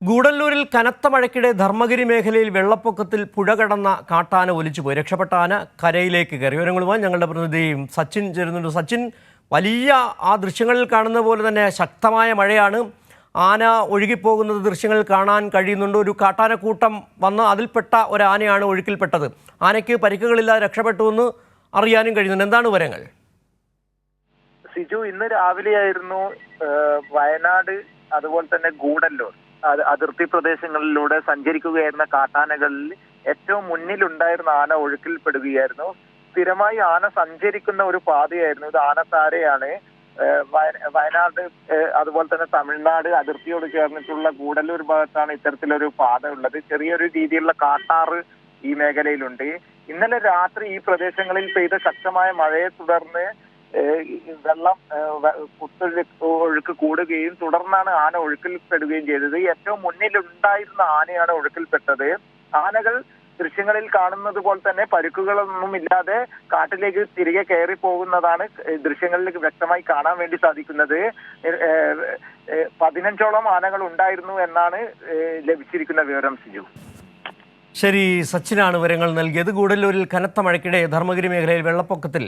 ഗൂഡല്ലൂരിൽ കനത്ത മഴയ്ക്കിടെ ധർമ്മഗിരി മേഖലയിൽ വെള്ളപ്പൊക്കത്തിൽ പുഴ കടന്ന കാട്ടാന ഒലിച്ചുപോയി. രക്ഷപ്പെട്ട ആന കരയിലേക്ക് കയറി. വിവരങ്ങളുമായി ഞങ്ങളുടെ പ്രതിനിധി സച്ചിൻ ചേരുന്നുണ്ട്. സച്ചിൻ, വലിയ ആ ദൃശ്യങ്ങളിൽ കാണുന്ന പോലെ തന്നെ ശക്തമായ മഴയാണ്. ആന ഒഴുകിപ്പോകുന്നത് ദൃശ്യങ്ങളിൽ കാണാൻ കഴിയുന്നുണ്ട്. ഒരു കാട്ടാനക്കൂട്ടം വന്ന് അതിൽപ്പെട്ട ഒരു ആനയാണ് ഒഴുക്കിൽപ്പെട്ടത്. ആനയ്ക്ക് പരിക്കുകളില്ലാതെ രക്ഷപ്പെട്ടുവെന്ന് അറിയാനും കഴിയുന്നുണ്ട്. എന്താണ് വിവരങ്ങൾ? സിജു, ഇന്ന് രാവിലെയായിരുന്നു വയനാട് അതുപോലെ തന്നെ ഗൂഡല്ലൂർ അതിർത്തി പ്രദേശങ്ങളിലൂടെ സഞ്ചരിക്കുകയായിരുന്ന കാട്ടാനകളിൽ ഏറ്റവും മുന്നിലുണ്ടായിരുന്ന ആന ഒഴുക്കിൽപ്പെടുകയായിരുന്നു. സ്ഥിരമായി ആന സഞ്ചരിക്കുന്ന ഒരു പാതയായിരുന്നു ഇത്. ആനത്താരയാണ്. വയനാട് അതുപോലെ തന്നെ തമിഴ്നാട് അതിർത്തിയോട് ചേർന്നിട്ടുള്ള ഗൂഡല്ലൂർ ഭാഗത്താണ് ഇത്തരത്തിലൊരു പാത ഉള്ളത്. ചെറിയൊരു രീതിയിലുള്ള കാട്ടാറ് ഈ മേഖലയിലുണ്ട്. ഇന്നലെ രാത്രി ഈ പ്രദേശങ്ങളിൽ പെയ്ത ശക്തമായ മഴയെ തുടർന്ന് വെള്ളം ഒഴുക്ക് കൂടുകയും തുടർന്നാണ് ആന ഒഴുക്കിൽപ്പെടുകയും ചെയ്തത്. ഏറ്റവും മുന്നിലുണ്ടായിരുന്ന ആനയാണ് ഒഴുക്കിൽപ്പെട്ടത്. ആനകൾ ദൃശ്യങ്ങളിൽ കാണുന്നത് പോലെ തന്നെ പരുക്കുകളൊന്നും ഇല്ലാതെ കാട്ടിലേക്ക് തിരികെ കയറി പോകുന്നതാണ് ദൃശ്യങ്ങളിൽ വ്യക്തമായി കാണാൻ വേണ്ടി സാധിക്കുന്നത്. 15ഓളം ആനകൾ ഉണ്ടായിരുന്നു എന്നാണ് ലഭിച്ചിരിക്കുന്ന വിവരം. സിജു, ശരി, സച്ചിനാണ് വിവരങ്ങൾ നൽകിയത്. ഗൂഡല്ലൂരിൽ കനത്ത മഴയ്ക്കിടെ ധർമ്മഗിരി മേഖലയിൽ വെള്ളപ്പൊക്കത്തിൽ